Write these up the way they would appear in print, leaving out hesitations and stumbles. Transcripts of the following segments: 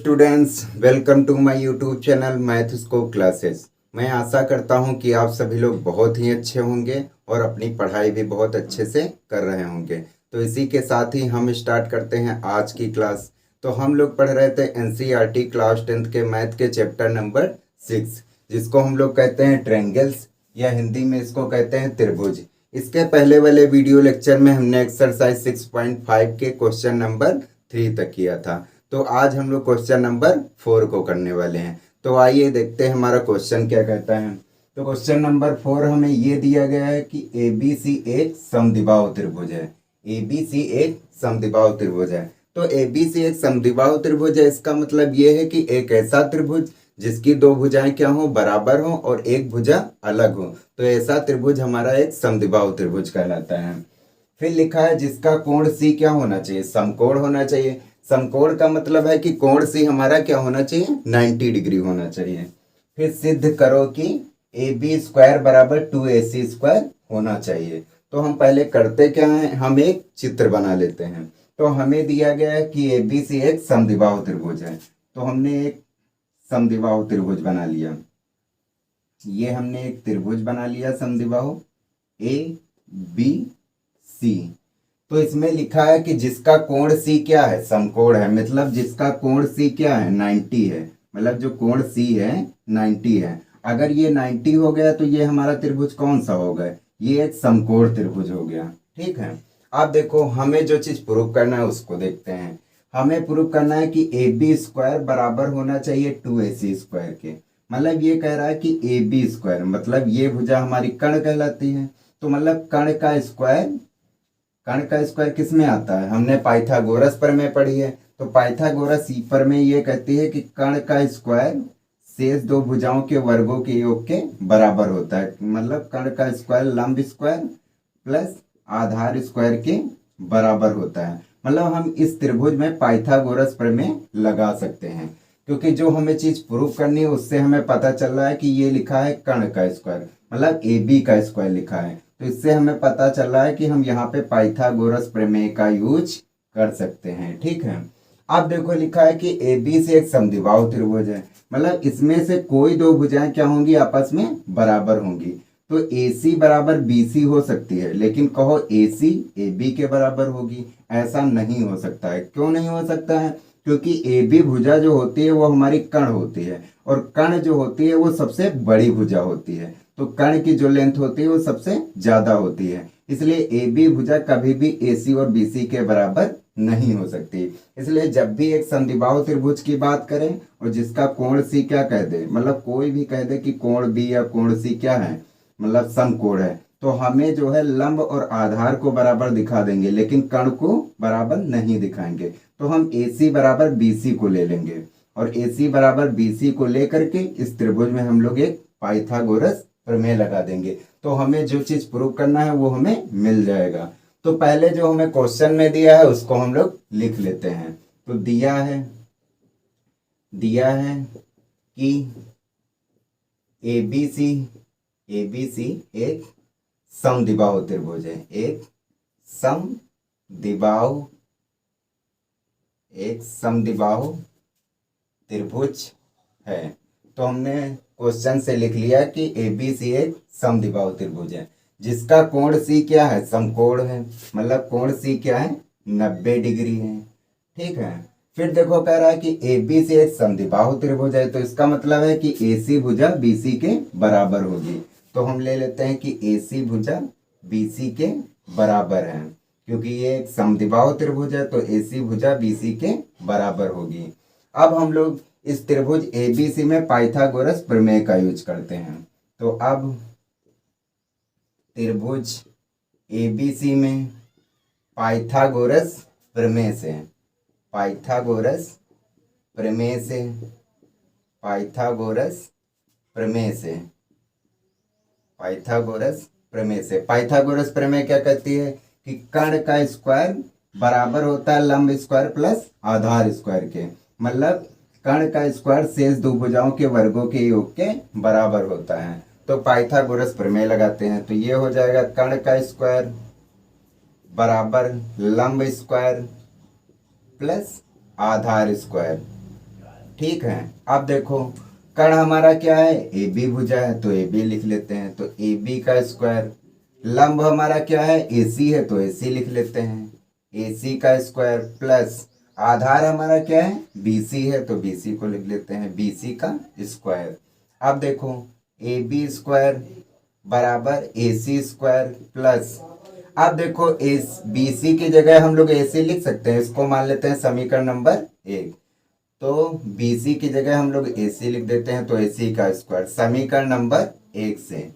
Students, welcome to my YouTube channel Math Scope classes. मैं आशा करता हूं कि आप सभी लोग बहुत ही अच्छे होंगे और अपनी पढ़ाई भी बहुत अच्छे से कर रहे होंगे। तो इसी के साथ ही हम स्टार्ट करते हैं आज की क्लास। तो हम लोग पढ़ रहे थे एनसीईआरटी क्लास 10th के मैथ के चैप्टर नंबर 6, जिसको हम लोग कहते हैं ट्रायंगल्स या हिंदी में इसको कहते हैं त्रिभुज। इसके पहले वाले वीडियो लेक्चर में हमने एक्सरसाइज 6.5 के क्वेश्चन नंबर 3 तक किया था। तो आज हम लोग क्वेश्चन नंबर 4 को करने वाले हैं। तो आइए देखते हैं हमारा क्वेश्चन क्या कहता है। तो क्वेश्चन नंबर 4 हमें ये दिया गया है कि ABC एक समद्विबाहु त्रिभुज है। ABC एक समद्विबाहु त्रिभुज है। तो ABC एक समद्विबाहु त्रिभुज है, इसका मतलब ये है कि एक ऐसा त्रिभुज जिसकी दो भुजाएं क्या हो, बराबर हो और एक भुजा अलग हो, तो ऐसा त्रिभुज हमारा एक समद्विबाहु त्रिभुज कहलाता है। फिर लिखा है जिसका कोण C क्या होना चाहिए, समकोण होना चाहिए। समकोण का मतलब है कि कोण C हमारा क्या होना चाहिए, 90 डिग्री होना चाहिए। फिर सिद्ध करो कि AB² बराबर 2AC² होना चाहिए। तो हम पहले करते क्या है, हम एक चित्र बना लेते हैं। तो हमें दिया गया है कि ABC एक समद्विबाहु त्रिभुज है। तो हमने एक समद्विबाहु त्रिभुज बना लिया। ये हमने एक त्रिभुज बना लिया समद्विबाहु ABC। तो इसमें लिखा है कि जिसका कोण C क्या है, समकोण है, मतलब जिसका कोण C क्या है, 90 है। मतलब जो कोण C है 90 है। अगर ये 90 हो गया तो ये हमारा त्रिभुज कौन सा हो गया, ये एक समकोण त्रिभुज हो गया। ठीक है। अब देखो हमें जो चीज प्रूव करना है उसको देखते हैं। हमें प्रूव करना है कि AB² बराबर होना चाहिए 2AC² के। मतलब ये कह रहा है कि AB² मतलब ये भुजा हमारी कर्ण कहलाती है। तो मतलब कर्ण का स्क्वायर किस में आता है, हमने पाइथागोरस प्रमेय पढ़ी है। तो पाइथागोरस प्रमेय ये कहती है कि कर्ण का स्क्वायर शेष दो भुजाओं के वर्गों के योग के बराबर होता है। मतलब कर्ण का स्क्वायर लंब स्क्वायर प्लस आधार स्क्वायर के बराबर होता है। मतलब हम इस त्रिभुज में पाइथागोरस प्रमेय लगा सकते हैं, क्योंकि जो हमें चीज प्रूव करनी है उससे हमें पता चल रहा है कि ये लिखा है कर्ण का स्क्वायर, मतलब AB का स्क्वायर लिखा है। तो इससे हमें पता चल रहा है कि हम यहाँ पे पाइथागोरस प्रमेय का यूज कर सकते हैं। ठीक है। अब देखो लिखा है कि ABC एक समद्विबाहु त्रिभुज है, मतलब इसमें से कोई दो भुजाएं क्या होंगी, आपस में बराबर होंगी। तो AC बराबर BC हो सकती है, लेकिन कहो AC AB के बराबर होगी, ऐसा नहीं हो सकता है। क्यों नहीं हो सकता है, क्योंकि AB भुजा जो होती है वो हमारी कर्ण होती है, और कर्ण जो होती है वो सबसे बड़ी भुजा होती है। तो कर्ण की जो लेंथ होती है वो सबसे ज्यादा होती है, इसलिए AB भुजा कभी भी AC और BC के बराबर नहीं हो सकती। इसलिए जब भी एक समद्विबाहु त्रिभुज की बात करें और जिसका कोण C क्या कह दे, मतलब कोई भी कह दे कि कोण B या कोण C क्या है, मतलब समकोण है, तो हमें जो है लंब और आधार को बराबर दिखा देंगे, लेकिन कर्ण को बराबर नहीं दिखाएंगे। तो हम AC बराबर BC को ले लेंगे, और AC बराबर BC को लेकर के इस त्रिभुज में हम लोग एक पाइथागोरस प्रमेय लगा देंगे। तो हमें जो चीज प्रूव करना है वो हमें मिल जाएगा। तो पहले जो हमें क्वेश्चन में दिया है उसको हम लोग लिख लेते हैं। तो दिया है कि ABC एक समद्विबाहु त्रिभुज है, एक समद्विबाहु त्रिभुज है। तो हमने क्वेश्चन से लिख लिया कि ABC एक समद्विबाहु त्रिभुज है जिसका कोण C क्या है, समकोण है, मतलब कोण C क्या है, 90 डिग्री है। ठीक है। फिर देखो कह रहा है कि ABC एक समद्विबाहु त्रिभुज है, तो इसका मतलब है कि AC भुजा BC के बराबर होगी। तो हम ले लेते हैं कि AC भुजा BC के बराबर है, क्योंकि ये एक समद्विबाहु त्रिभुज है तो AC भुजा BC के बराबर होगी। अब हम लोग इस त्रिभुज ABC में पाइथागोरस प्रमेय का यूज करते हैं। तो अब त्रिभुज ABC में पाइथागोरस प्रमेय से पाइथागोरस प्रमेय क्या कहती है कि कर्ण का स्क्वायर बराबर होता है लंब स्क्वायर प्लस आधार स्क्वायर के। मतलब कर्ण का स्क्वायर शेष दो भुजाओं के वर्गों के योग के बराबर होता है। तो पाइथागोरस प्रमेय लगाते हैं। तो ये हो जाएगा कर्ण का स्क्वायर बराबर लंब स्क्वायर प्लस आधार स्क्वायर। ठीक है। अब देखो कर्ण हमारा क्या है, ए बी भुजा है तो ए बी लिख लेते हैं, तो ए बी का स्क्वायर। लंब हमारा क्या है, ए सी है तो ए सी लिख लेते हैं, ए सी का स्क्वायर प्लस आधार हमारा क्या है, बी सी है तो बी सी को लिख लेते हैं, बी सी का स्क्वायर। अब देखो ए बी स्क्वायर बराबर ए सी स्क्वायर प्लस, अब देखो एस बी सी की जगह हम लोग ए सी लिख सकते हैं, इसको मान लेते हैं समीकरण नंबर 1। तो बी सी की जगह हम लोग ए सी लिख देते हैं, तो ए सी का स्क्वायर समीकरण नंबर 1 से।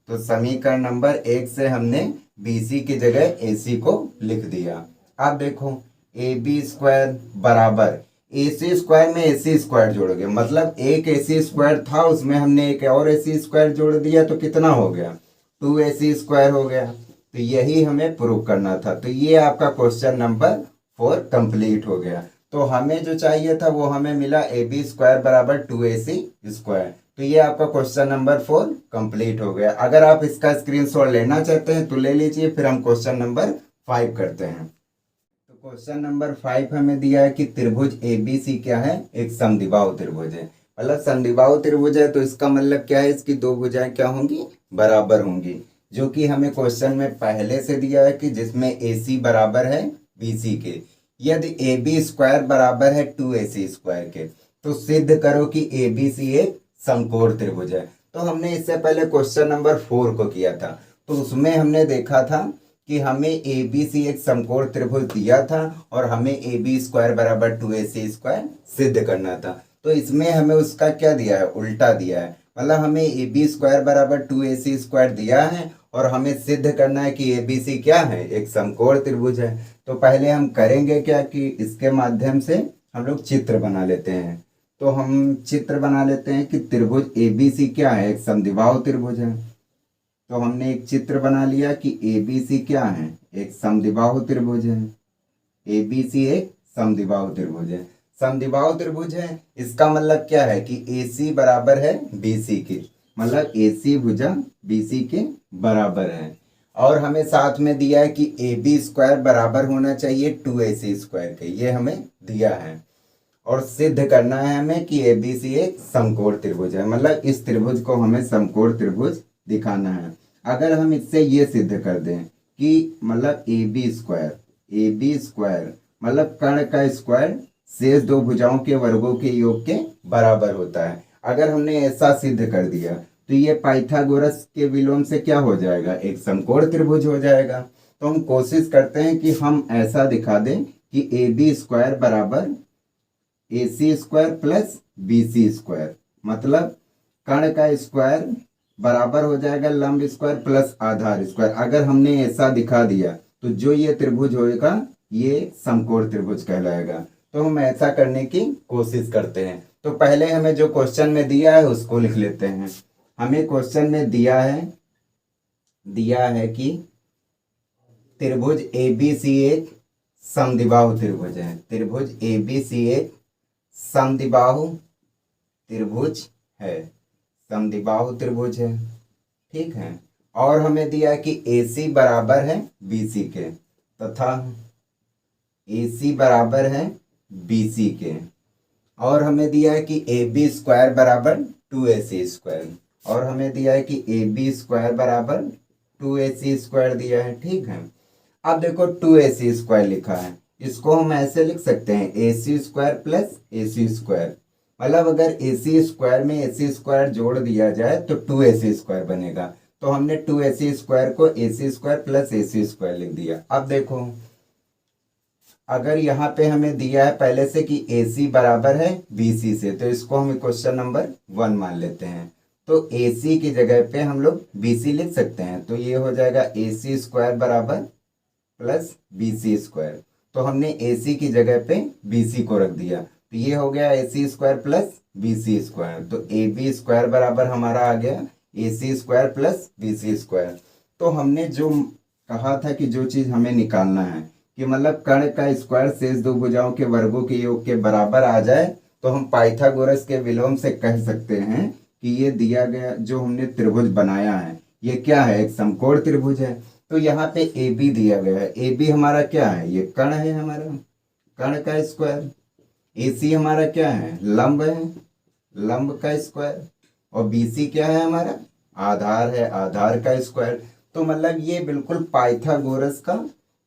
तो समीकरण नंबर 1 से हमने बी सी की जगह ए सी को लिख दिया। अब देखो ए बी स्क्वायर बराबर ए सी स्क्वायर में ए सी स्क्वायर जोड़ोगे, मतलब एक ए सी स्क्वायर था उसमें हमने एक और ए सी स्क्वायर जोड़ दिया तो कितना हो गया, 2ac स्क्वायर हो गया। तो यही हमें प्रूव करना था। तो ये आपका क्वेश्चन नंबर 4 कंप्लीट हो गया। तो हमें जो चाहिए था वो हमें मिला ए बी स्क्वायर बराबर 2ac स्क्वायर। तो ये आपका क्वेश्चन नंबर 4 कंप्लीट हो गया। अगर आप इसका स्क्रीनशॉट लेना चाहते हैं तो ले लीजिए, फिर हम क्वेश्चन नंबर 5 करते हैं। तो क्वेश्चन नंबर 5 हमें दिया है कि त्रिभुज ए बी सी क्या है, एक समद्विबाहु त्रिभुज है। मतलब समद्विबाहु त्रिभुज है तो इसका मतलब क्या है, इसकी दो भुजाएं क्या होंगी, बराबर होंगी, जो कि हमें क्वेश्चन में पहले से दिया है कि जिसमें ए सी बराबर है बी सी के। यदि ए बी स्क्वायर बराबर है 2ac स्क्वायर के तो सिद्ध करो कि ए बी सी एक समकोण त्रिभुज है। तो हमने इससे पहले क्वेश्चन नंबर 4 को किया था, तो उसमें हमने देखा था कि हमें ए बी सी एक समकोण त्रिभुज दिया था और हमें ए बी स्क्वायर बराबर 2ac स्क्वायर सिद्ध करना था। तो इसमें हमें उसका क्या दिया है, उल्टा दिया है। मतलब हमें ए बी स्क्वायर बराबर 2ac स्क्वायर दिया है और हमें सिद्ध करना है कि ए बी सी क्या है, एक समकोण त्रिभुज है। तो पहले हम करेंगे क्या कि इसके माध्यम से हम लोग चित्र बना लेते हैं। तो हम चित्र बना लेते हैं कि त्रिभुज ए बी सी क्या है, एक समद्विबाहु त्रिभुज है। तो हमने एक चित्र बना लिया कि ए बी सी क्या है, एक समद्विबाहु त्रिभुज है। ए बी सी एक समद्विबाहु त्रिभुज है। समद्विबाहु त्रिभुज है इसका मतलब क्या है कि ए सी बराबर है बी सी के, मतलब ए सी भुजा बी सी के बराबर है। और हमें साथ में दिया है कि ए बी स्क्वायर बराबर होना चाहिए 2ac स्क्वायर के, ये हमें दिया है। और सिद्ध करना है हमें कि ए बी सी एक समकोण त्रिभुज है, मतलब इस त्रिभुज को हमें समकोण त्रिभुज दिखाना है। अगर हम इससे ये सिद्ध कर दें कि मतलब ए बी स्क्वायर मतलब कर्ण का स्क्वायर शेष दो भुजाओं के वर्गों के योग के बराबर होता है। अगर हमने ऐसा सिद्ध कर दिया तो ये पाइथागोरस के विलोम से क्या हो जाएगा, एक समकोण त्रिभुज हो जाएगा। तो हम कोशिश करते हैं कि हम ऐसा दिखा दें कि ए बी स्क्वायर बराबर A C square plus B C square, मतलब कर्ण का स्क्वायर बराबर हो जाएगा लंब स्क्वायर प्लस आधार स्क्वायर। अगर हमने ऐसा दिखा दिया तो जो ये त्रिभुज होगा ये समकोण त्रिभुज कहलाएगा। तो हम ऐसा करने की कोशिश करते हैं। तो पहले हमें जो क्वेश्चन में दिया है उसको लिख लेते हैं। हमें क्वेश्चन में दिया है कि त्रिभुज ए बी सी एक समद्विबाहु त्रिभुज है। त्रिभुज ए बी सी एक समद्विबाहु त्रिभुज है, समद्विबाहु त्रिभुज है, ठीक है। और हमें दिया है कि ए सी बराबर है बी सी के तथा ए सी बराबर है बी सी के। और हमें दिया है कि ए बी स्क्वायर बराबर 2ac स्क्वायर, और हमें दिया है कि ए बी स्क्वायर बराबर 2ac स्क्वायर दिया है, ठीक है। अब देखो 2ac स्क्वायर लिखा है, इसको हम ऐसे लिख सकते हैं ac square plus ac square. मतलब अगर ac स्क्वायर में ac स्क्वायर जोड़ दिया जाए तो 2ac स्क्वायर बनेगा। तो हमने 2ac स्क्वायर को ac square plus ac square लिख दिया। अब देखो अगर यहाँ पे हमें दिया है पहले से कि AC बराबर है BC से, तो इसको हम क्वेश्चन नंबर 1 मान लेते हैं। तो AC की जगह पे हम लोग BC लिख सकते हैं, तो ये हो जाएगा AC स्क्वायर बराबर प्लस BC स्क्वायर। तो हमने AC की जगह पे BC को रख दिया, तो ये हो गया AC square plus BC square. तो AB स्क्वायर बराबर हमारा आ गया AC square plus BC square. तो हमने जो कहा था कि जो चीज़ हमें निकालना है कि मतलब कर्ण का स्क्वायर शेष दो भुजाओं के वर्गों के योग के बराबर आ जाए, तो हम पाइथागोरस के विलोम से कह सकते हैं कि ये दिया गया जो हमने त्रिभुज बनाया है ये क्या है, एक समकोण त्रिभुज है। तो यहाँ पे ए बी दिया गया है, ए बी हमारा क्या है, ये कर्ण है, हमारा कर्ण का स्क्वायर। AC हमारा क्या है, लंब है, लंब का स्क्वायर, और BC क्या है हमारा, आधार है, आधार का स्क्वायर। तो मतलब ये बिल्कुल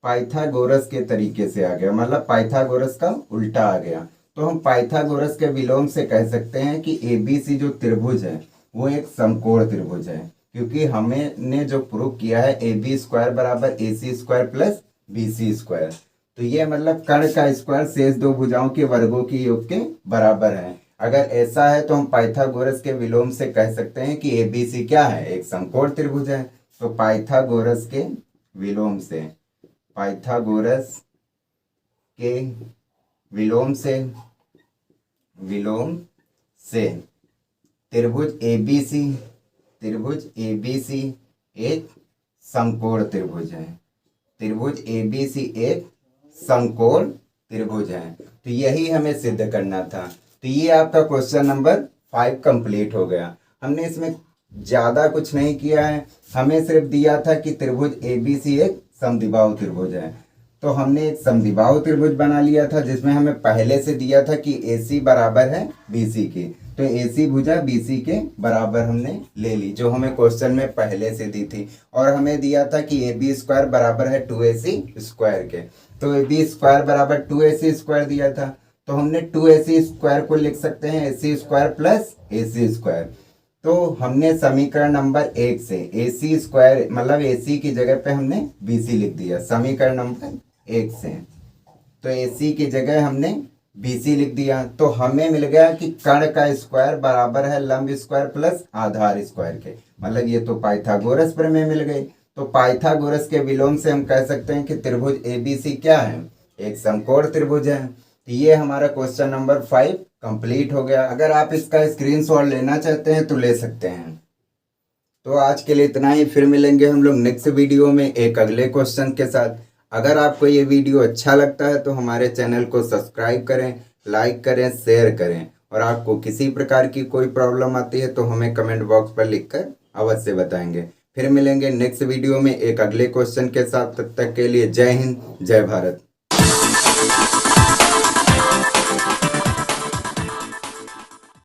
पाइथागोरस के तरीके से आ गया, मतलब पाइथागोरस का उल्टा आ गया। तो हम पाइथागोरस के विलोम से कह सकते हैं कि ABC जो त्रिभुज है वो एक समकोण त्रिभुज है, क्योंकि हमने जो प्रूव किया है AB स्क्वायर बराबर AC square plus BC square. तो ये मतलब कर्ण का स्क्वायर शेष दो भुजाओं के वर्गों के योग के बराबर है। अगर ऐसा है तो हम पाइथागोरस के विलोम से कह सकते हैं कि ABC क्या है, एक समकोण त्रिभुज है। तो पाइथागोरस के विलोम से, पाइथागोरस के विलोम से त्रिभुज ABC एक समकोण त्रिभुज है, त्रिभुज ABC एक समकोण त्रिभुज है। तो यही हमें सिद्ध करना था। तो ये आपका क्वेश्चन नंबर 5 कंप्लीट हो गया। हमने इसमें ज़्यादा कुछ नहीं किया है, हमें सिर्फ दिया था कि त्रिभुज ABC एक समद्विबाहु त्रिभुज है। तो हमने एक समद्विबाहु त्रिभुज बना लिया था जिसमें हमें पहले से दिया था कि AC बराबर है BC की। तो AC भुजा BC के बराबर हमने ले ली, जो हमें क्वेश्चन में पहले से दी थी। और हमें दिया था कि AB स्क्वायर बराबर है 2AC स्क्वायर के। तो AB स्क्वायर बराबर 2AC स्क्वायर दिया था, तो हमने 2AC स्क्वायर को लिख सकते हैं AC square plus AC square. तो हमने समीकरण नंबर 1 से AC स्क्वायर मतलब AC की जगह पे हमने BC लिख दिया, समीकरण नंबर 1 से। तो AC की जगह हमने BC लिख दिया। तो हमें मिल गया कि कर्ण का स्क्वायर बराबर है लंब स्क्वायर प्लस आधार स्क्वायर के, मतलब ये तो पाइथागोरस प्रमेय मिल गई। तो पाइथागोरस के विलोम से हम कह सकते हैं कि त्रिभुज ABC क्या है, एक समकोण त्रिभुज है। तो ये हमारा क्वेश्चन नंबर 5 कंप्लीट हो गया। अगर आप इसका स्क्रीनशॉट लेना चाहते हैं तो ले सकते हैं। तो आज के लिए इतना ही, फिर मिलेंगे हम लोग नेक्स्ट वीडियो में एक अगले क्वेश्चन के साथ। अगर आपको ये वीडियो अच्छा लगता है तो हमारे चैनल को सब्सक्राइब करें, लाइक करें, शेयर करें। और आपको किसी प्रकार की कोई प्रॉब्लम आती है तो हमें कमेंट बॉक्स पर लिखकर अवश्य बताएंगे। फिर मिलेंगे नेक्स्ट वीडियो में एक अगले क्वेश्चन के साथ। तब तक के लिए जय हिंद, जय भारत।